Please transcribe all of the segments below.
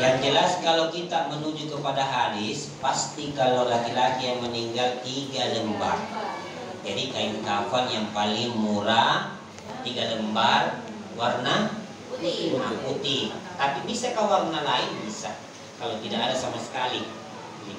Yang jelas kalau kita menuju kepada hadis, pasti kalau laki-laki yang meninggal 3 lembar. Jadi kain kafan yang paling murah 3 lembar, warna putih. Tapi bisa ke warna lain, bisa. Kalau tidak ada sama sekali,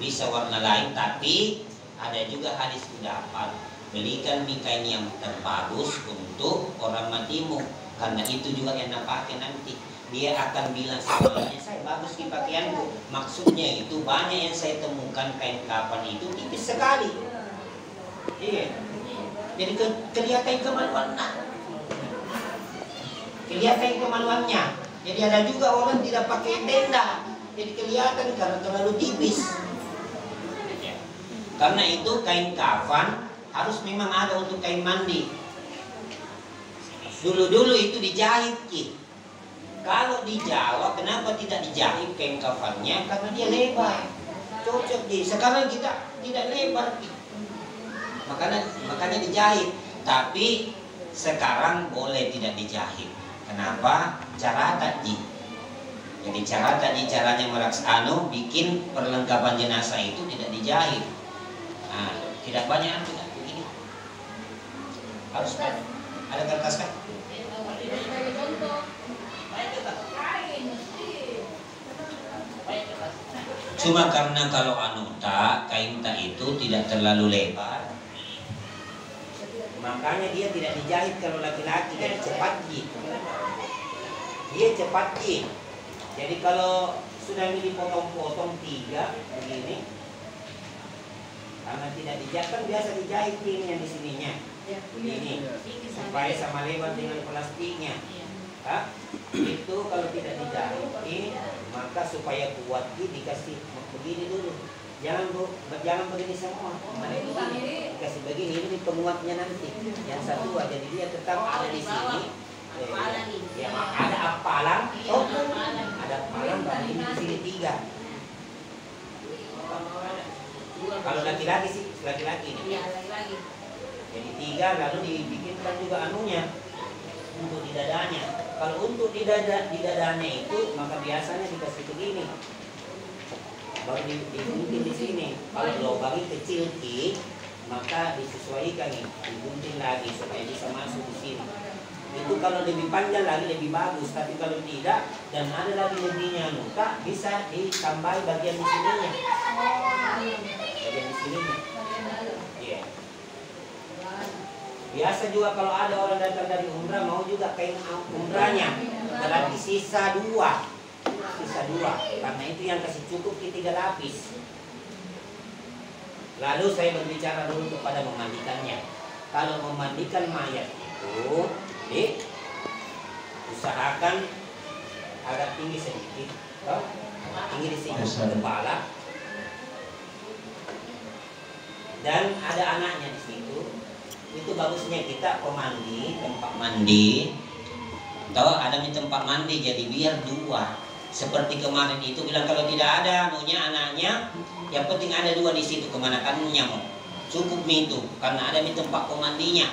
bisa warna lain. Tapi ada juga hadis kudapat, belikan kain yang terbagus untuk orang matimu, karena itu juga yang pakai nanti. Dia akan bilang sebenarnya saya bagus di pakaianku. Maksudnya itu banyak yang saya temukan kain kafan itu tipis sekali. Iya. Jadi kelihatan kemaluannya. Kelihatan kemaluannya. Jadi ada juga orang tidak pakai tenda. Jadi kelihatan karena terlalu tipis. Ya. Karena itu kain kafan harus memang ada untuk kain mandi. Dulu-dulu itu dijahit, Ki. Kalau di Jawa kenapa tidak dijahit kain kafannya? Karena dia lebar. Cocok di. Sekarang kita tidak lebar, Ki. Makanya dijahit. Tapi sekarang boleh tidak dijahit. Kenapa? Carata, Ji. Jadi carata di caranya melaksanakan bikin perlengkapan jenazah itu tidak dijahit. Nah, tidak banyak tidak begini. Harus kan? Ada kertas kan? Cuma karena kalau kain tak itu tidak terlalu lebar, makanya dia tidak dijahit kalau laki-laki. Jadi cepat, Ji. Dia cepat, Ji. Jadi kalau sudah dipotong-potong 3 begini, karena tidak dijahit kan biasa dijahit ini yang di sininya, begini, supaya sama lebar dengan plastiknya. Itu kalau tidak dijahit, maka supaya kuat dikasih begini dulu. Jangan begini semua. Dikasih begini, ini penguatnya nanti. Yang satu aja, jadi dia tetap ada di sini. Ya, ada apalan, ada apalan berarti di sini 3. Kalau laki-laki sih, laki-laki ini. Jadi 3, lalu dibikinkan juga anunya untuk di dadanya. Kalau untuk di dadanya itu, maka biasanya dikasih begini. Baru digunting di sini. Kalau lubangnya kecil, Ki, maka disesuaikan nih, digunting lagi supaya bisa masuk di sini. Itu kalau lebih panjang lagi lebih bagus, tapi kalau tidak dan ada lagi lebihnya luka, bisa ditambahi bagian di sininya. Bagian di sininya. Iya. Biasa juga kalau ada orang datang dari umrah mau juga kain umrahnya, berarti sisa 2. Karena itu yang kasih cukup di 3 lapis. Lalu saya berbicara dulu kepada memandikannya. Kalau memandikan mayat itu usahakan agak tinggi sedikit, tinggi di sini kepala, dan ada anaknya di situ. Itu bagusnya kita pemandi, tempat mandi, atau ada di tempat mandi, jadi biar 2. Seperti kemarin itu bilang kalau tidak ada anaknya, yang penting ada 2 di situ, kemana kan nyamuk. Cukup itu, karena ada di tempat pemandinya.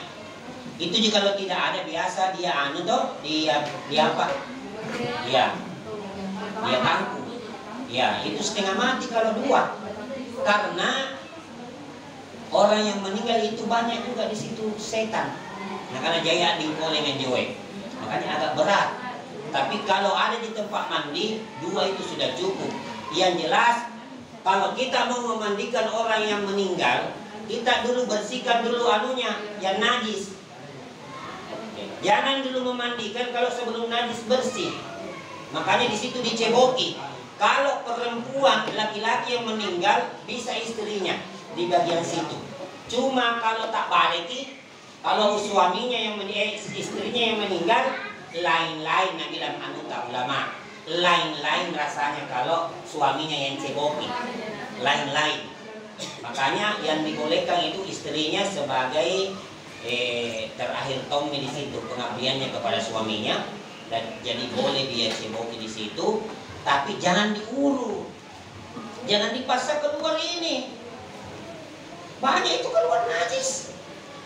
Itu juga kalau tidak ada biasa dia dia apa? Dia tangku. Ya, itu setengah mati kalau 2. Karena orang yang meninggal itu banyak juga di situ setan. Nah, karena jaya dingkoleng enjoy. Makanya agak berat. Tapi kalau ada di tempat mandi, 2 itu sudah cukup. Yang jelas, kalau kita mau memandikan orang yang meninggal, kita dulu bersihkan dulu yang najis. Jangan dulu memandikan kalau sebelum najis bersih. Makanya di situ diceboki. Kalau perempuan laki-laki yang meninggal bisa istrinya di bagian situ. Cuma kalau tak balik, kalau suaminya istrinya yang meninggal, lain-lain bilang ulama. Lain-lain rasanya kalau suaminya yang ceboki. Lain-lain. Makanya yang dibolehkan itu istrinya sebagai terakhir tommy di situ, pengabdiannya kepada suaminya, dan jadi boleh dia ceboki di situ, tapi jangan diulur, jangan dipaksa keluar ini. Banyak itu keluar najis.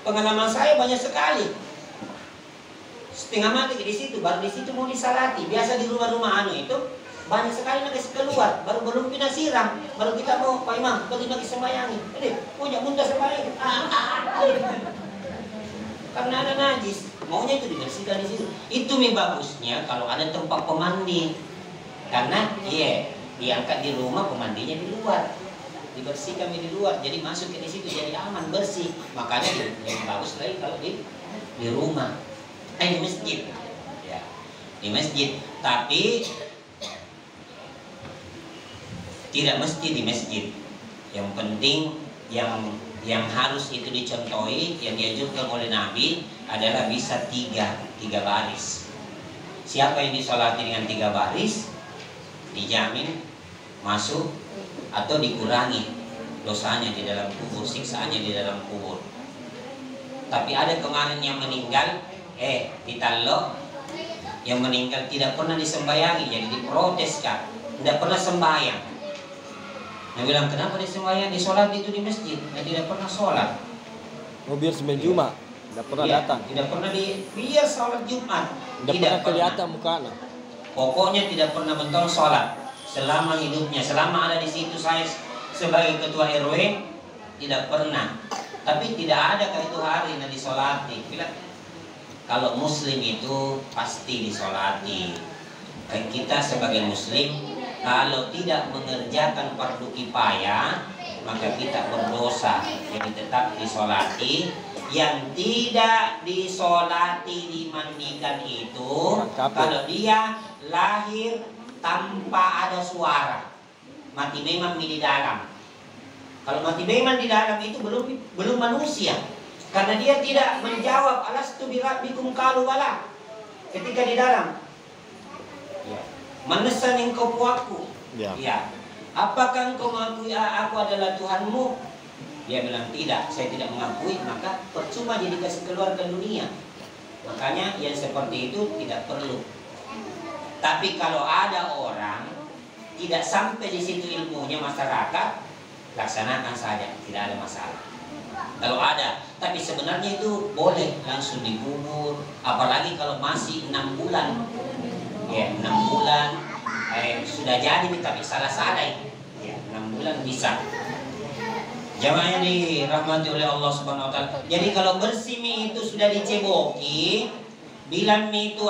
Pengalaman saya banyak sekali. Setengah mati di situ, baru di situ mau disalati. Biasa di rumah-rumah itu banyak sekali lagi keluar, baru belum kita siram, baru kita mau Pak Imam, bagi lagi sembayangi. Ini punya muntah sembayangi. Karena ada najis, maunya itu dibersihkan di situ. Itu bagusnya kalau ada tempat pemandi. Karena diangkat di rumah, pemandinya di luar. Dibersihkan di luar, jadi masuk ke di situ jadi aman, bersih. Makanya lebih bagus lagi kalau di rumah. Di masjid. Ya, di masjid. Tapi tidak mesti di masjid. Yang penting yang harus itu dicontohi, yang dianjurkan oleh Nabi adalah bisa tiga baris. Siapa yang disolati dengan 3 baris, dijamin masuk atau dikurangi dosanya di dalam kubur, siksaannya di dalam kubur. Tapi ada kemarin yang meninggal, di Talo, yang meninggal tidak pernah disembayangi, jadi diprotes kan, tidak pernah sembahyang. Nah bilang kenapa disembahyang, disolat itu di masjid, nah tidak pernah sholat. Biar sembahyang Jumat, tidak pernah datang. Tidak pernah biar sholat Jumat, tidak pernah kelihatan mukanya. Pokoknya tidak pernah mentong sholat selama hidupnya, selama ada di situ saya sebagai ketua RW tidak pernah. Tapi tidak ada itu hari yang disolati. Bilang kalau muslim itu pasti disolati. Dan kita sebagai muslim kalau tidak mengerjakan fardu kifayah maka kita berdosa. Jadi tetap disolati. Yang tidak disolati dimandikan itu kalau dia lahir tanpa ada suara, mati memang di dalam. Kalau mati memang di dalam itu belum manusia, karena dia tidak menjawab alastu birabbikum qalu bala. Ketika di dalam, menesan engkau puaku, ya. Apakah engkau mengakui aku adalah Tuhanmu? Dia bilang tidak, saya tidak mengakui, maka percuma dia dikasih keluar ke dunia. Makanya yang seperti itu tidak perlu. Tapi kalau ada orang tidak sampai di situ ilmunya masyarakat, laksanakan saja, tidak ada masalah. Kalau ada, tapi sebenarnya itu boleh langsung dikubur, apalagi kalau masih 6 bulan. Ya, 6 bulan sudah jadi nih, tapi salah-salah ya, 6 bulan bisa. Jamaah yang dirahmati oleh Allah Subhanahu wa taala. Jadi kalau bersih mie itu sudah diceboki, bilang mie itu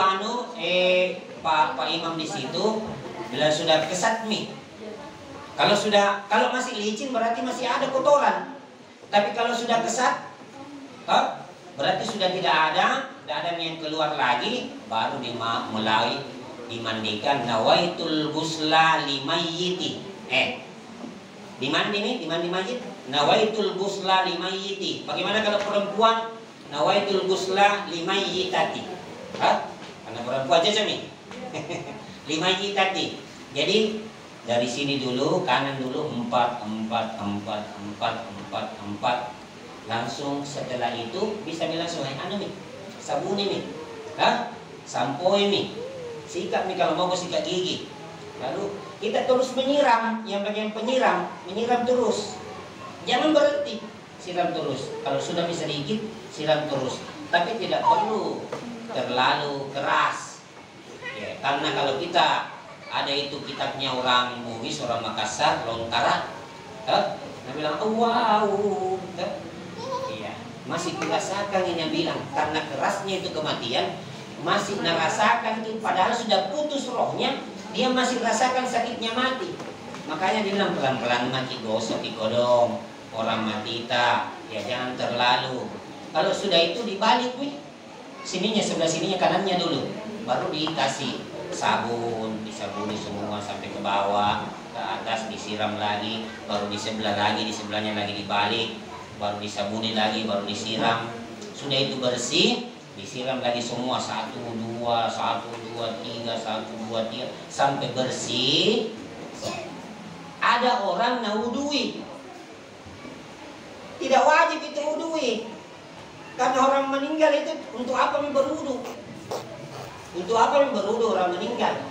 Pak Imam di situ, bila sudah kesat mie. Kalau masih licin berarti masih ada kotoran. Tapi kalau sudah kesat, berarti sudah tidak ada mie yang keluar lagi, baru mulai dimandikan. Nawaitul ghusla limayyiti. Dimandi mayit. Nawaitul ghusla limayyiti. Bagaimana kalau perempuan? Nawaitul ghusla limayyitati. Karena perempuan aja nih. Limayyitati. Jadi dari sini dulu, kanan dulu 4. Langsung setelah itu bisa langsung nih. Sabun ini. Sampo ini. Sikat nih kalau mau sikat gigi. Lalu kita terus menyiram, yang bagian menyiram terus. Jangan berhenti, siram terus. Kalau sudah bisa dikit, siram terus. Tapi tidak perlu terlalu keras. Ya, karena kalau kita ada itu kitabnya orang Bugis, orang Makassar, Lontara, dia bilang, wow, iya, masih dirasakan ini yang bilang, karena kerasnya itu kematian, masih merasakan itu, padahal sudah putus rohnya, dia masih rasakan sakitnya mati. Makanya dia bilang pelan-pelan mati gosok di kodong, orang mati ya jangan terlalu. Kalau sudah itu dibalik nih, sininya sebelah sininya kanannya dulu, baru dikasih sabun, disabuni semua sampai ke bawah, ke atas disiram lagi, baru di sebelah lagi, di sebelahnya lagi dibalik, baru disabuni lagi, baru disiram. Sudah itu bersih, disiram lagi semua 1, 2, 3 sampai bersih. Ada orang wudhui, tidak wajib itu wudhui, karena orang meninggal itu untuk apa berwudu? Untuk apa berwudu orang meninggal?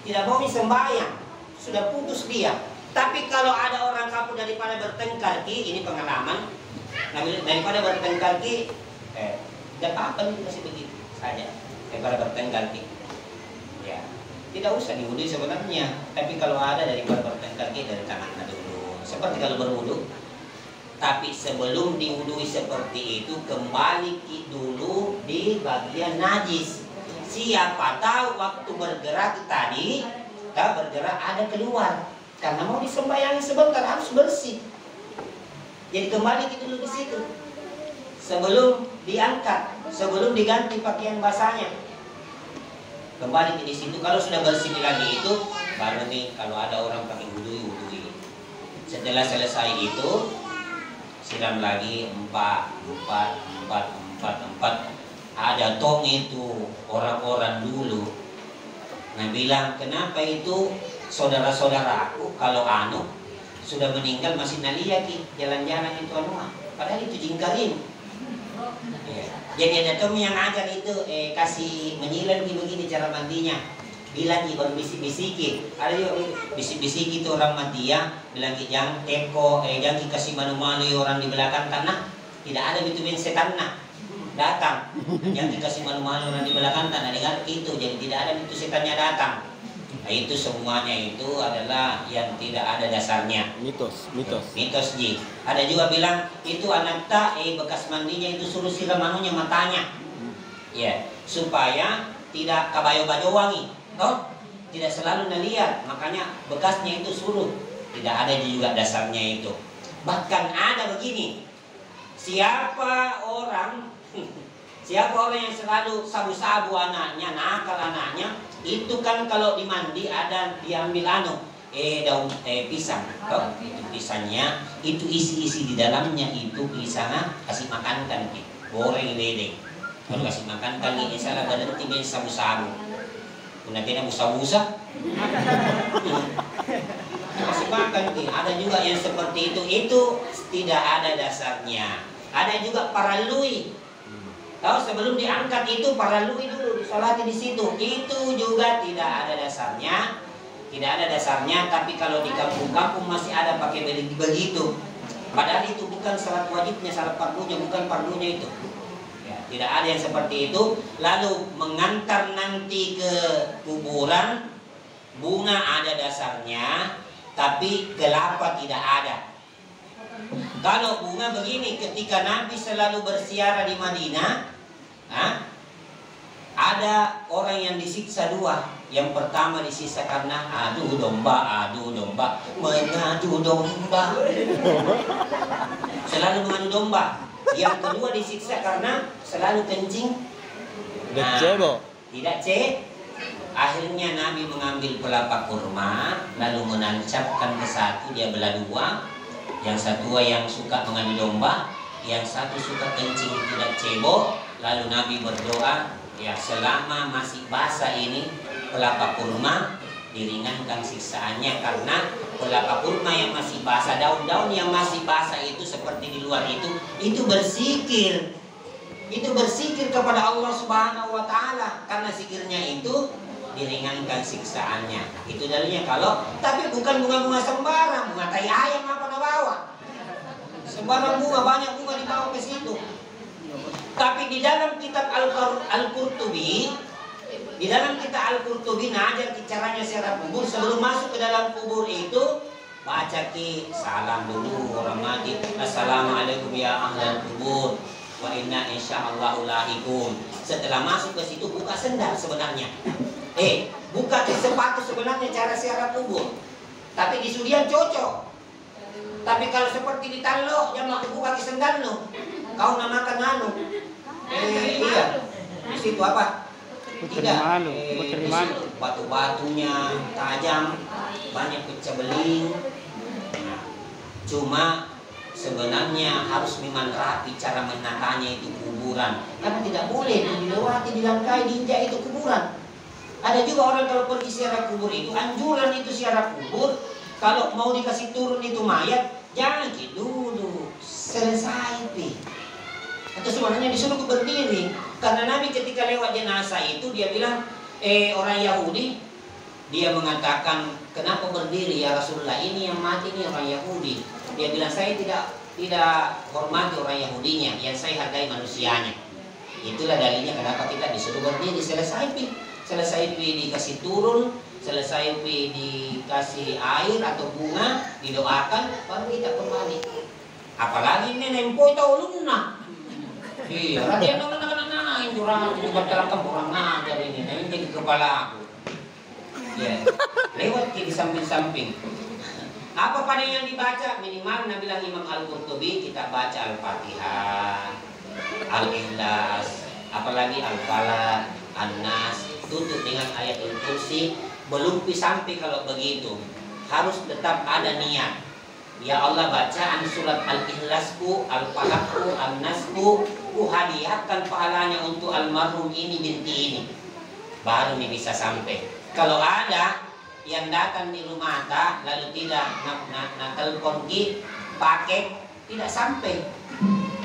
Tidak mau sembahyang, sudah putus dia. Tapi kalau ada orang kapur daripada bertengkar ini pengalaman, daripada bertengkar tidak apa-apa nih masih begitu saja daripada bertengkar ya. tidak usah diwudui sebenarnya. Tapi kalau ada dari perbuatan kaki dari tangannya dulu. Seperti kalau berwudu. Tapi sebelum diwudui seperti itu kembali dulu di bagian najis. Siapa tahu waktu bergerak tadi, bergerak ada keluar. Karena mau disembayangi sebentar harus bersih. Jadi kembali dulu di situ. Sebelum diangkat, sebelum diganti pakaian basahnya. Kembali di situ. Kalau sudah bersih lagi itu, baru nih kalau ada orang pakai wudui. Setelah selesai itu, siram lagi 4. Ada tong itu orang-orang dulu. Nah bilang kenapa itu saudara-saudaraku kalau sudah meninggal masih naliyaki jalan-jalan itu padahal itu jingkarin. Ya. Jadi ada tong yang ajar itu kasih menyilam begini cara mandinya. Bilang baru bisik-bisikin. Ada juga bisik-bisik itu orang mati ya. Bilang jangan jangan kasih malu-malu orang di belakang tanah. Tidak ada bituin setan datang. Yang dikasih malu-malu orang di belakang tanah dengar itu. Jadi tidak ada itu setannya datang. Nah, itu semuanya itu adalah yang tidak ada dasarnya. Mitos ji. Ada juga bilang itu anak bekas mandinya itu suruh siram matanya. Ya, supaya tidak kabayo-bayo wangi. Tidak selalu naliat, makanya bekasnya itu suruh. Tidak ada juga dasarnya itu. Bahkan ada begini. Siapa orang yang selalu sabu-sabu anaknya, nakal anaknya, itu kan kalau dimandi ada diambil daun pisang. Itu pisangnya, itu isi-isi di dalamnya itu pisangnya kasih makan kan, goreng lele. Kalau kasih makan kan ini salah berhenti main sabu-sabu. Kena busa-busa. Kasih makan ada juga yang seperti itu tidak ada dasarnya. Ada juga paralui. Tahu sebelum diangkat itu paralui dulu disolati di situ. Itu juga tidak ada dasarnya. Tidak ada dasarnya. Tapi kalau di kampung-kampung masih ada pakai begitu. Padahal itu bukan syarat wajibnya, syarat fardunya, bukan fardunya itu. Ya, tidak ada yang seperti itu. Lalu mengantar nanti ke kuburan, bunga ada dasarnya, tapi kelapa tidak ada. Kalau bunga begini, ketika Nabi selalu bersiara di Madinah, ada orang yang disiksa dua. Yang pertama disiksa karena adu domba, mengadu domba. Selalu mengadu domba. Yang kedua disiksa karena selalu kencing. Tidak cek. Akhirnya Nabi mengambil pelapa kurma, lalu menancapkan ke satu, dia belah dua. Yang satu yang suka mengadu domba, yang satu suka kencing tidak cebok. Lalu Nabi berdoa, ya selama masih basah ini pelapa kurma diringankan siksaannya, karena pelapa kurma yang masih basah, daun-daun yang masih basah itu seperti di luar itu berzikir. Itu berzikir kepada Allah Subhanahu wa taala, karena zikirnya itu diringankan siksaannya. Itu dalilnya kalau, tapi bukan bunga-bunga sembarang, bunga tai ayam apa bawa. Sembarang bunga, banyak bunga dibawa ke situ. Tapi di dalam kitab Al-Qurtubi, di dalam kitab Al-Qurtubi ngajar caranya ziarah kubur. Sebelum masuk ke dalam kubur itu baca salam dulu orang mati. Assalamualaikum ya ahlal kubur wa inna insyaallahu lahiqun. Setelah masuk ke situ buka sendal sebenarnya. Buka sepatu sebenarnya cara ziarah kubur. Tapi di Sudian cocok. Tapi kalau seperti di Talo jangan buka ke sendal lo. Kau namakan iya. Di situ apa? Tidak. Batu-batunya tajam, banyak pecah beling. Nah, cuma sebenarnya harus memang rapi cara menatanya itu kuburan. Karena tidak boleh dilewati, dilangkai, diinjak itu kuburan. Ada juga orang kalau pergi ziarah kubur itu, anjuran itu ziarah kubur, kalau mau dikasih turun itu mayat, jangan dulu selesai atau sebenarnya disuruh berdiri. Karena Nabi ketika lewat jenazah itu dia bilang, orang Yahudi, dia mengatakan, kenapa berdiri ya Rasulullah, ini yang mati ini orang Yahudi. Dia bilang, saya tidak hormati orang Yahudinya, yang saya hargai manusianya. Itulah dalilnya kenapa kita disuruh berdiri. Selesai dikasih turun, selesai dikasih air atau bunga, didoakan, baru kita kembali. Apalagi ini nempo itu ulun nak. Iya, dia nang curang berterangkan orang ajar ini, ini jadi kepala aku. Ya, lewat di samping-samping. Apa pada yang dibaca? Minimal Nabi bilang Imam Al-Qurtubi kita baca Al-Fatihah, Al-Ikhlas, apalagi Al-Falaq, An-Nas, tutup dengan ayatul kursi. Belum sampai kalau begitu, harus tetap ada niat. Ya Allah, bacaan surat Al-Ikhlasku, Al-Falaqku, An-Nasku, ku hadiahkan pahalanya untuk almarhum ini binti ini. Baru nih bisa sampai. Kalau ada yang datang di rumah lalu tidak telepon pakai, tidak sampai.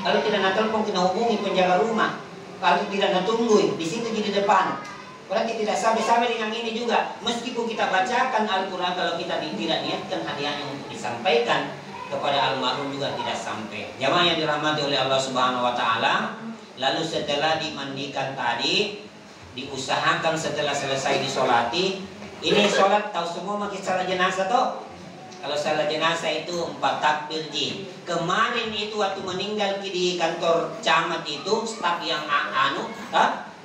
Kalau tidak telepon kita hubungi penjaga rumah. Kalau tidak tungguin di situ di depan. Berarti tidak sampai dengan ini juga. Meskipun kita bacakan Al-Quran, kalau kita tidak niatkan hadiahnya untuk disampaikan kepada almarhum juga tidak sampai. Jamaah yang dirahmati oleh Allah Subhanahu Wa Taala. Lalu setelah dimandikan tadi, diusahakan setelah selesai disolati. Ini sholat tahu semua makin salat jenazah toh. Kalau salat jenazah itu 4 takbir ji. Kemarin itu waktu meninggal di kantor camat itu staf yang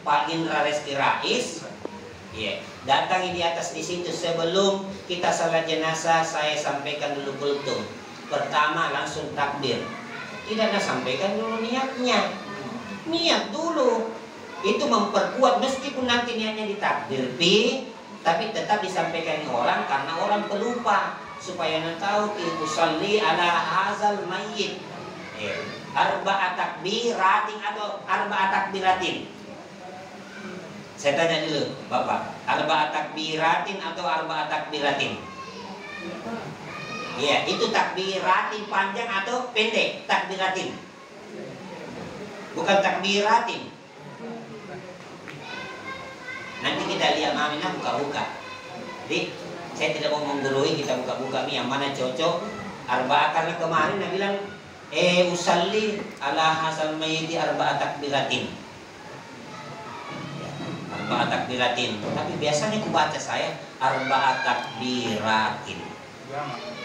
Pak Indra Reski Rais, datangi di atas di situ sebelum kita salat jenazah. Saya sampaikan dulu kultum. Pertama langsung takbir. Tidak sampaikan dulu niatnya. Niat dulu. Itu memperkuat meskipun nanti niatnya ditakbir, tapi tetap disampaikan orang karena orang pelupa supaya tahu usalli ala hazal mayyit. Arba'at takbiratin atau arba'at takbiratin. Saya tanya dulu, Bapak, arba'at takbiratin atau arba'at takbiratin? Ya, itu takbiratin panjang atau pendek? Takbiratin. Bukan takbiratin. Nanti kita lihat mamina buka-buka. Jadi, saya tidak mau menggurui, kita buka-buka nih yang mana cocok. Arba'at, karena kemarin dia bilang usalli ala hazal mayyiti arba'at takbiratin. Arba'at takbiratin. Tapi biasanya kubaca saya arba'at takbiratin.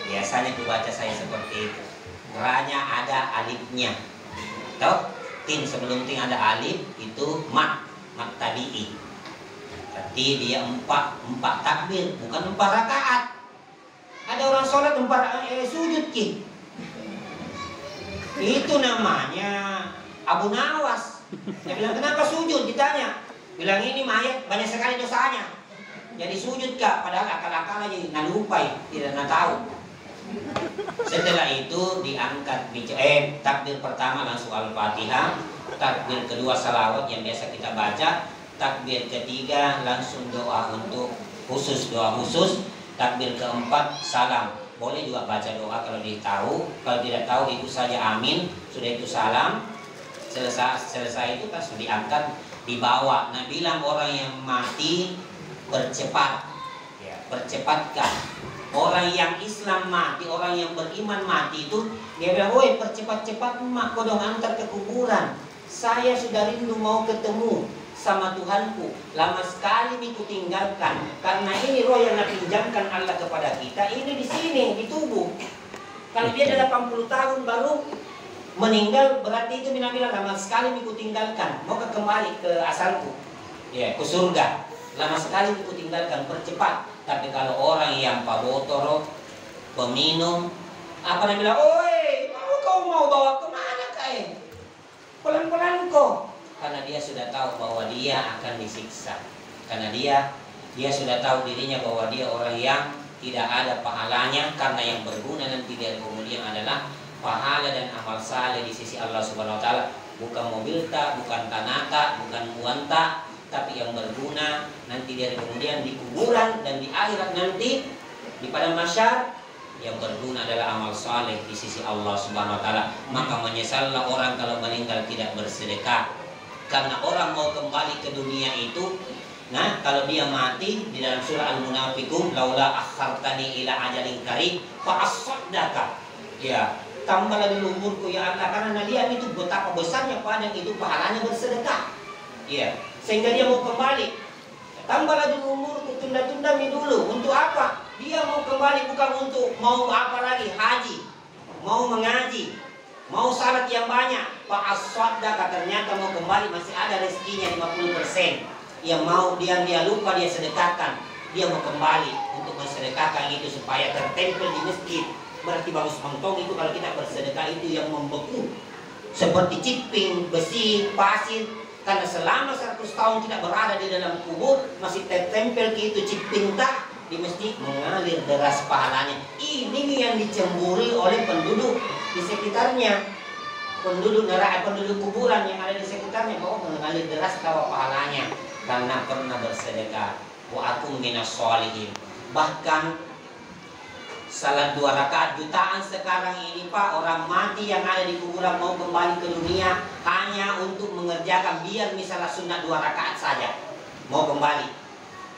Biasanya kubaca saya seperti itu. Ranya ada alifnya. Tahu? Tin sebelum tin ada alif itu mat tabi'i. Berarti dia 4 takbir, bukan 4 rakaat. Ada orang sholat 4 sujud ki. Itu namanya Abu Nawas. Dia bilang kenapa sujud? Ditanya. Bilang ini mayat banyak sekali dosanya. Jadi sujud kak, padahal akal-akal aja nalupai, tidak tahu. Setelah itu diangkat takbir pertama langsung Al-Fatihah, takbir kedua salawat yang biasa kita baca, takbir ketiga langsung doa untuk doa khusus, takbir keempat salam. Boleh juga baca doa kalau ditahu, kalau tidak tahu itu saja amin, sudah itu salam. Selesai itu kan sudah diangkat, dibawa. Nah bilang orang yang mati bercepat, ya, percepatkan. Orang yang Islam mati, orang yang beriman mati itu dia bilang, woi percepat-cepat mak kodong antar ke kuburan. Saya sudah rindu mau ketemu sama Tuhanku. Lama sekali ku tinggalkan. Karena ini roh yang pinjamkan Allah kepada kita. Ini di sini, di tubuh. Kalau dia ada 80 tahun baru meninggal, berarti itu bilang lama sekali ku tinggalkan. Mau kembali ke asalku, ya, ke surga. Lama sekali ku tinggalkan, percepat. Tapi kalau orang yang pabotoro, peminum, apa namanya bilang, oi, kau mau bawa kemana kau? Pelan-pelan kok. Karena dia sudah tahu bahwa dia akan disiksa. Karena dia sudah tahu dirinya bahwa dia orang yang tidak ada pahalanya. Karena yang berguna nanti dari kemudian adalah pahala dan amal saleh di sisi Allah Subhanahu Wa Taala. Bukan mobil tak, bukan tanah tak, bukan uang tak, tapi yang berguna nanti dari kemudian di kuburan dan di akhirat nanti di padang mahsyar. Yang berguna adalah amal saleh di sisi Allah Subhanahu Wa Taala. Maka menyesallah orang kalau meninggal tidak bersedekah. Karena orang mau kembali ke dunia itu, nah kalau dia mati di dalam surah Al-Munafiqun, laula akhartani ila ajalin qarib fa asaddaka. Ya, tambahlah dulu umurku ya Allah, karena dia itu betapa besarnya padang itu pahalanya bersedekah. Ya, sehingga dia mau kembali. Tambahlah dulu umurku, tunda-tunda dulu. Untuk apa? Dia mau kembali bukan untuk mau apa lagi, haji, mau mengaji, mau salat yang banyak. Pak Aswadaka ternyata mau kembali masih ada rezekinya 50%. Yang mau dia lupa dia sedekahkan. Dia mau kembali untuk mensedekahkan itu supaya tertempel di masjid. Berarti bagus mentong itu kalau kita bersedekah itu yang membeku. Seperti ciping, besi, pasir. Karena selama 100 tahun tidak berada di dalam kubur, masih tertempel ke itu ciping tak di masjid, mengalir deras pahalanya. Ini yang dicemburi oleh penduduk di sekitarnya. Penduduk neraka, penduduk kuburan yang ada di sekitarnya, bahwa mengalir deras tawa pahalanya karena pernah bersedekah. Wa akum minas sholihin. Bahkan salat 2 rakaat jutaan sekarang ini Pak, orang mati yang ada di kuburan mau kembali ke dunia hanya untuk mengerjakan biar misalnya sunat 2 rakaat saja mau kembali.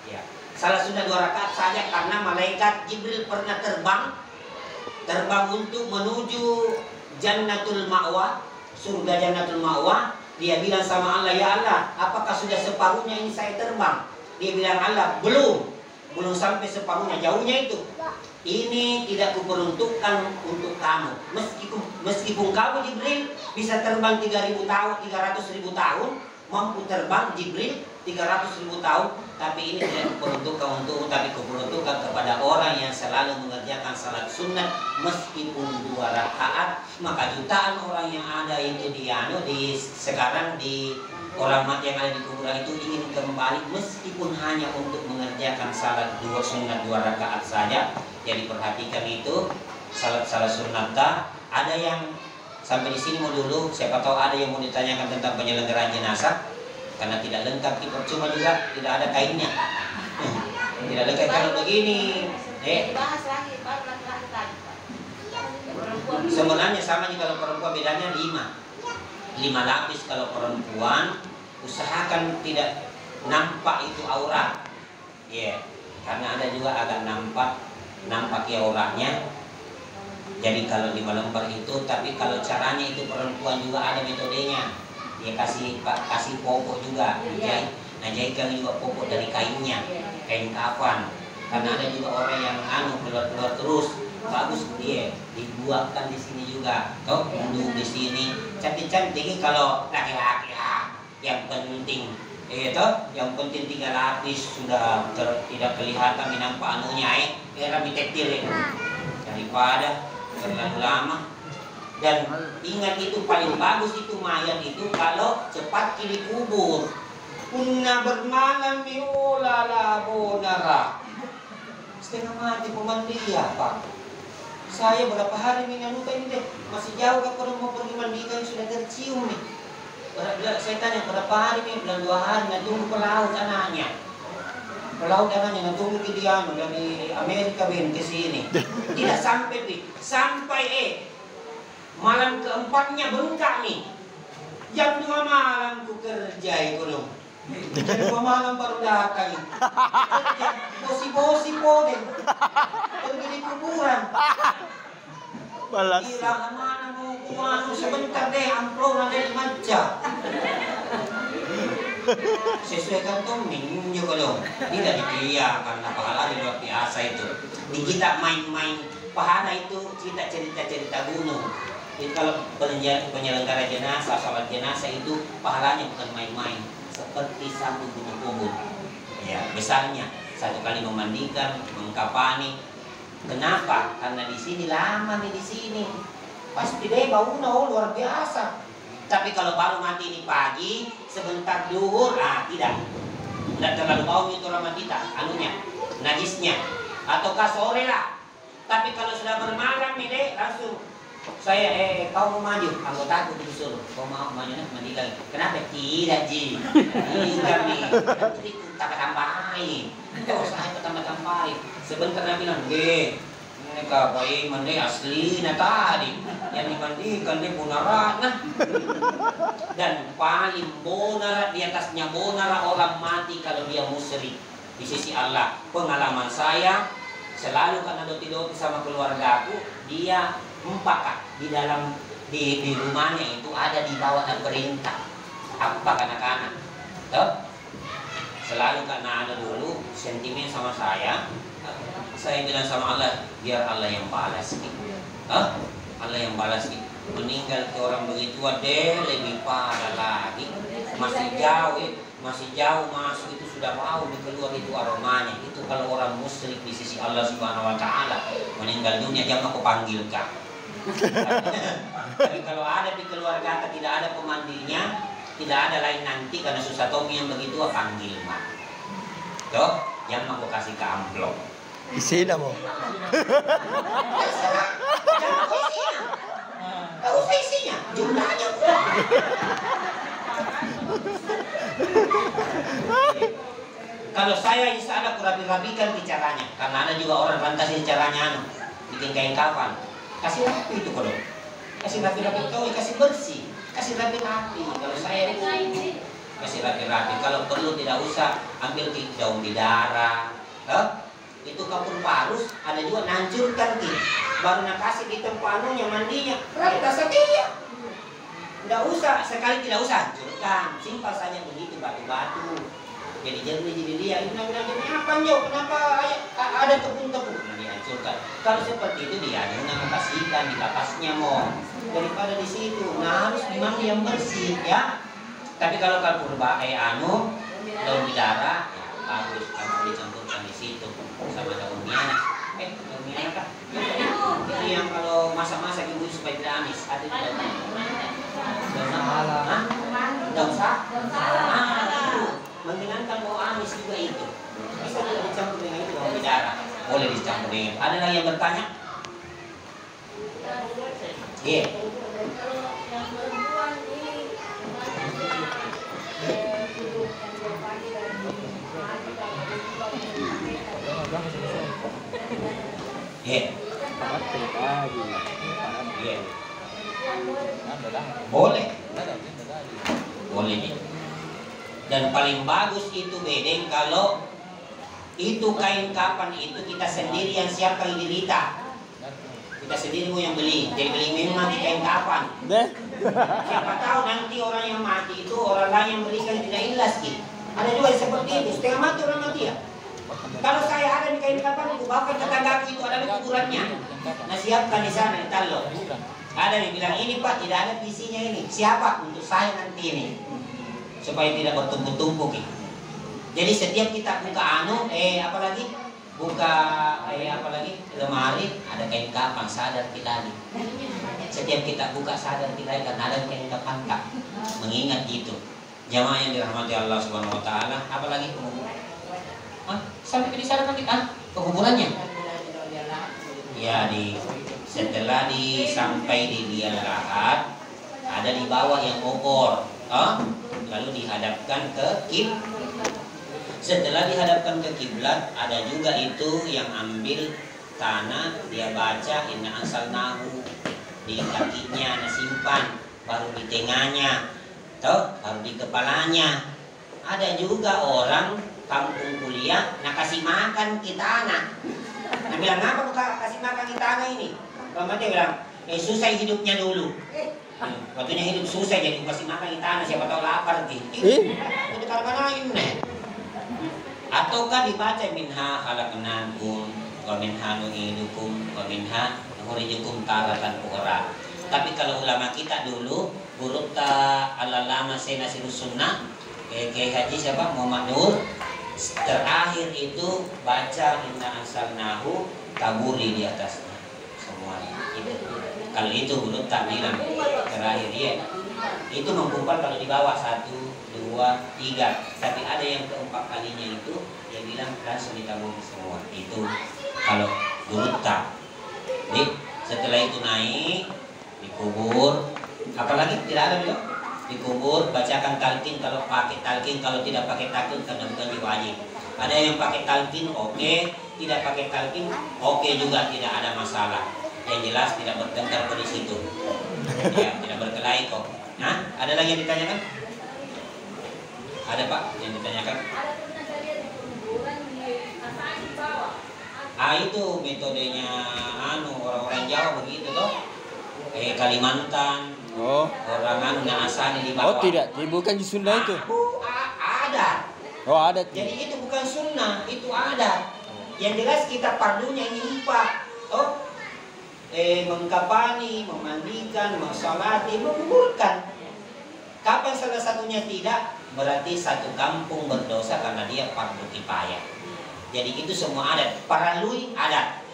Ya, salah sunat 2 rakaat saja karena malaikat Jibril pernah terbang untuk menuju Jannatul Ma'wa, surga Jannatul Ma'wa. Dia bilang sama Allah, ya Allah, apakah sudah separuhnya ini saya terbang? Dia bilang, Allah, belum sampai separuhnya, jauhnya itu. Ini tidak kuperuntukkan untuk kamu. Meskipun kamu Jibril bisa terbang 3.000 tahun, 300.000 tahun, mampu terbang Jibril 300.000 tahun, tapi ini tidak kuperuntukkan untukmu, tapi kuperuntukkan kepada orang yang selalu mengerjakan salat sunat meskipun 2 rakaat. Maka jutaan orang yang ada itu sekarang di orang mati yang ada di kuburan itu ingin kembali meskipun hanya untuk mengerjakan salat sunat 2 rakaat saja. Jadi perhatikan itu salat sunat. Ada yang sampai di sini mau dulu, siapa tahu ada yang mau ditanyakan tentang penyelenggaraan jenazah karena tidak lengkap, percuma juga tidak ada kainnya. Tidak lengkap kalau begini. Sebenarnya sama nih kalau perempuan, bedanya 5 lapis kalau perempuan. Usahakan tidak nampak itu aurat. Ya, karena ada juga agak nampak ya auratnya. Jadi kalau 5 lembar itu, tapi kalau caranya itu perempuan juga ada metodenya. Dia kasih popok juga, jahitkan juga popok dari kainnya, kain kafan. Karena ada juga orang yang keluar terus, bagus dia dibuatkan di sini juga. Toh duduk di sini, cantik-cantik kalau laki-laki yang penting. Yang penting 3 lapis sudah tidak kelihatan nampak anunya rambut tetir daripada terlalu lama. Dan ingat itu paling bagus itu mayat itu kalau cepat dikubur. Kunna bermalam miulala bonara. Setengah mati pemandi ya Pak. Saya berapa hari minum ini deh, masih jauh kan kalau mau pergi mandi kan sudah tercium nih. Saya tanya berapa hari nih, bilang 2 hari, nah tunggu ke laut anaknya. Ke laut anaknya, nah tunggu ke dia dari Amerika ke sini. Tidak sampai malam keempatnya bengkak nih. Jam 2 malam ku kerja itu loh. Jam 2 malam baru datang. Kerja bosi po deh. Pergi di kuburan. Balas. Bilang mana mau kumanu sebentar deh, amplop dari maja. Sesuai kantong minggu kalau tidak dibiarkan pahala di luar biasa itu. Di kita main-main pahala itu kita cerita gunung. Jadi kalau penyelenggara jenazah, salat jenazah itu pahalanya bukan main-main, seperti 1 gunung Uhud. Ya, besarnya 1 kali memandikan, mengkafani. Kenapa? Karena di sini lama nih di sini. Pasti deh baunya luar biasa. Tapi kalau baru mati ini pagi, sebentar duhur, tidak terlalu bau itu orang kita, najisnya. Ataukah sore lah. Tapi kalau sudah bermalam nih deh, langsung saya kau mau maju, anggota aku disuruh kau mau maju mandi lagi. Kenapa? Tidak Ji, kami tak tambahin. Saya tambah-tambahin. Sebentar dia bilang, ini kapai mandi asli na tadi yang dimandikan dia bonarat nah. Dan paling bonarat di atasnya bonarat orang mati kalau dia musyrik di sisi Allah. Pengalaman saya selalu karena doti-doti sama keluarga aku, dia empaka di dalam di rumahnya itu ada di bawah perintah apa anak-anak Selalu karena ada dulu sentimen sama saya bilang sama Allah, biar Allah yang balas gitu. Allah yang balas gitu. Meninggal ke orang begitu deh lebih parah lagi. Masih jauh masuk itu sudah mau keluar itu aromanya. Itu kalau orang musyrik di sisi Allah Subhanahu wa taala meninggal dunia jangan aku panggil Kak. Tapi kalau ada di keluarga tidak ada pemandinya, tidak ada lain nanti karena susah Tommy yang begitu panggil Mak. Tuh, jangan aku kasih ke amplop. Isi dah mau. Gak usah isinya, jumlahnya. Kalau saya insya Allah kurapi-rapikan bicaranya, karena ada juga orang fantasi caranya bikin kain kafan. Kasih rapi itu kalau, kasih rapi-rapi kau, kasih bersih, kasih rapi-rapi. Kalau saya itu kasih rapi-rapi. Kalau perlu tidak usah ambil daun bidara, itu kapur parus, ada juga nancurkan baru nak kasih di tempanunya mandinya, kita setia. Tidak usah, sekali tidak usah hancurkan, simpel saja begitu batu-batu. Jadi dia itu bilang apa Jo? Kenapa ada tepung-tepung? Nah, dihancurkan. Kalau seperti itu dia jangan kasihkan di kapasnya mau daripada di situ. Nah harus memang yang bersih ya. Tapi kalau kapur daun bidara, ya bagus kamu dicampurkan di situ sama daun miana. Daun miana kan? Itu yang kalau masak-masak ibu supaya tidak amis. Ada di daun daun itu menghilangkan bau amis juga itu. Bisa tidak dicampur dengan itu daun bidara? Boleh dicampur dengan. Ada lagi yang bertanya? Iya. Boleh. Boleh nih. Dan paling bagus itu bedeng kalau itu kain kapan itu kita sendiri yang siapkan dirita. Kita sendiri yang beli. Jadi beli memang di kain kapan. Siapa tahu nanti orang yang mati itu orang lain yang belikan tidak ikhlas gitu. Ada juga seperti itu. Setengah mati orang mati ya. Kalau saya ada di kain kapan itu bahkan tetangga itu ada kuburannya. Nah siapkan di sana di talo. Ada yang bilang ini Pak tidak ada visinya ini. Siapa untuk saya nanti ini supaya tidak bertumpuk-tumpuk gitu. Jadi setiap kita buka buka lemari ada kain kapan sadar kita nih. Setiap kita buka sadar kita karena ada kain kapan tak mengingat gitu. Jamaah yang dirahmati Allah Subhanahu wa taala, apalagi sampai di sana kita kuburannya. Ya setelah sampai di liang lahat ada di bawah yang kokoh, lalu dihadapkan ke kiblat. Setelah dihadapkan ke kiblat ada juga itu yang ambil tanah dia baca inna ansalnahu di kakinya, nah simpan baru di tengahnya, baru di kepalanya. Ada juga orang kampung kuliah nak kasih makan kita anak. Nah bilang apa kasih makan kita anak ini? Mama dia bilang, susah hidupnya dulu. Waktunya hidup susah jadi kasih makan kita anak, siapa tahu lapar gitu. Itu karena ini. Ataukah dibaca minha khalaqnakum wa minha nu'idukum wa minha nukhrijukum taratan ukhra. Tapi kalau ulama kita dulu Burutta al-Alama Sayyidina Sunnah Kiai Haji siapa? Muhammad Nur terakhir itu baca inna ansalnahu taburi di atasnya semuanya. Kalau itu belum tak bilang terakhir ya. Itu mengkumpul kalau di bawah 1, 2, 3. Tapi ada yang keempat kalinya itu dia bilang langsung ditaburi semua. Itu kalau belum tak. Jadi setelah itu naik dikubur. Apalagi tidak ada belum? Dikubur, bacakan talqin kalau pakai talqin, kalau tidak pakai talqin karena bukan wajib. Ada yang pakai talqin oke, tidak pakai talqin oke juga, tidak ada masalah. Yang jelas tidak bertengkar di situ. Ya, tidak berkelahi kok. Nah, ada lagi yang ditanyakan? Ada Pak yang ditanyakan? Itu metodenya orang-orang Jawa begitu toh. Kalimantan. Orang asal di bawah. Oh tidak, bukan di Sunda itu. Ada. Oh, adat. Jadi itu bukan sunnah, itu adat. Yang jelas kita pardunya ini lupa. Oh, mengkapani, memandikan, mensolati, menguburkan. Kapan salah satunya tidak, berarti satu kampung berdosa karena dia fardu kifayah. Jadi itu semua adat. Paralui adat.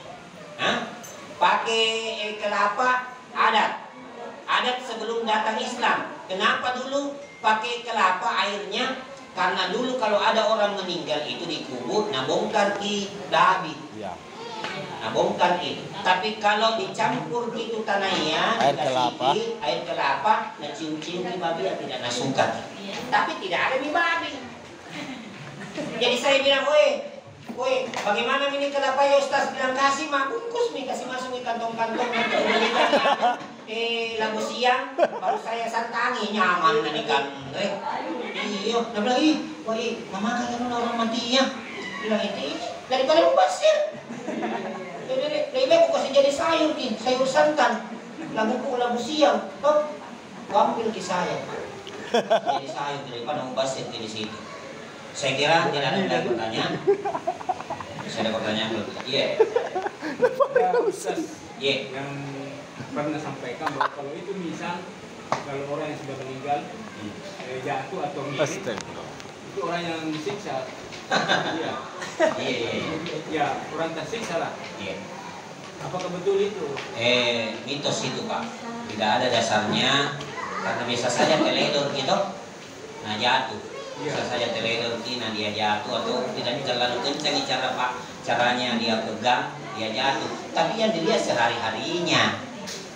Pakai kelapa adat. Adat sebelum datang Islam. Kenapa dulu pakai kelapa airnya? Karena dulu kalau ada orang meninggal itu dikubur, nah bongkar ki dabi. Ya. Nah bongkar itu. Tapi kalau dicampur itu tanahnya, Air kelapa. Air kelapa, nah cium-cium di babi yang tidak nasukan. Tapi tidak ada di babi. Jadi saya bilang, woi, bagaimana ini kelapa ya Ustaz? Bilang kasih mah bungkus nih, kasih masuk di kantong-kantong. Lagu siang baru saya santangi nyaman nih kan. Iya, dia bilang woi, mama kagak orang mati ya. Bilang itu daripada mubasir. Lebih baik aku kasih jadi sayur kin, sayur santan. Lagu siang, toh ambil ke saya. Jadi sayur daripada mubasir di situ. Saya kira tidak ada lagi pertanyaan. Saya ada pertanyaan belum? Iya. Iya. Yang pernah sampaikan bahwa kalau itu misal kalau orang yang sudah meninggal jatuh atau mirip, itu orang yang disiksa. Iya. Iya. Ya, orang tersiksa lah. Iya. Apakah betul itu? Mitos itu Pak. Tidak ada dasarnya karena biasa saja teledor gitu. Nah jatuh. Bisa saja teledor nah dia jatuh atau tidak terlalu kencang caranya dia pegang dia jatuh. Tapi yang dilihat sehari-harinya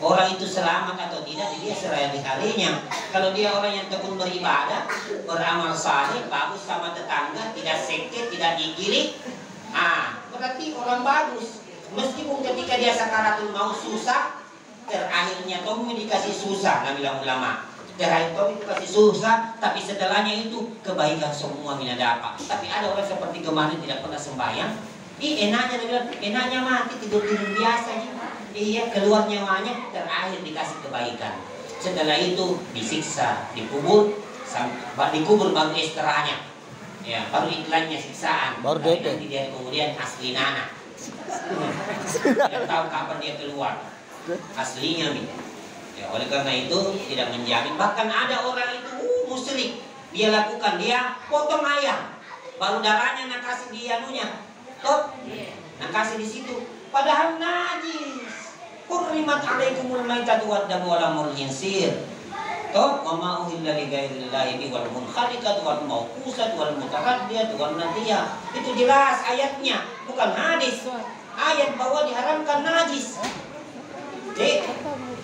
orang itu selamat atau tidak dilihat sehari-harinya. Kalau dia orang yang tekun beribadah, beramal saleh, bagus sama tetangga, tidak sekte, tidak digiring, berarti orang bagus. Meskipun ketika dia sakaratul maut susah, terakhirnya Tommy dikasih susah, bilang ulama. Terakhir Tommy dikasih susah, tapi setelahnya itu kebaikan semua mina dapat. Tapi ada orang seperti kemarin tidak pernah sembahyang. Enaknya dia bilang, enaknya mati tidur-tidur biasa aja. Iya, keluar nyawanya, terakhir dikasih kebaikan. Setelah itu disiksa, dikubur baru istirahnya. Ya, baru iklannya siksaan. Baru DP. Nanti dia kemudian asli nana. Tidak tahu kapan dia keluar. Aslinya nih. Ya, oleh karena itu tidak menjamin. Bahkan ada orang itu musyrik. Dia lakukan, dia potong ayam. Baru darahnya nak kasih dia anunya. Toh? Nak kasih di situ. Padahal najis. Hurrimat alaikumul maitatu waddamu wa lamul khinzir. Toh, wa ma uhilla li ghairillahi bi wal munkhaliqatu wal mawqusatu wal mutaraddiyatu wan nadiyah. Itu jelas ayatnya, bukan hadis. Ayat bahwa diharamkan najis.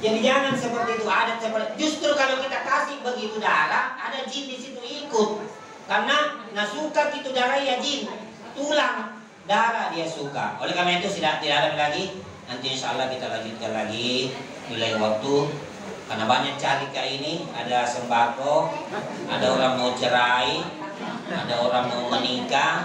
Jadi jangan seperti itu, adat seperti justru kalau kita kasih begitu darah, ada jin di situ ikut. Karena nasuka itu darah ya jin, tulang darah dia suka. Oleh karena itu tidak ada lagi. Nanti insya Allah kita lanjutkan lagi nilai waktu. Karena banyak carika ini, ada sembako, ada orang mau cerai, ada orang mau menikah.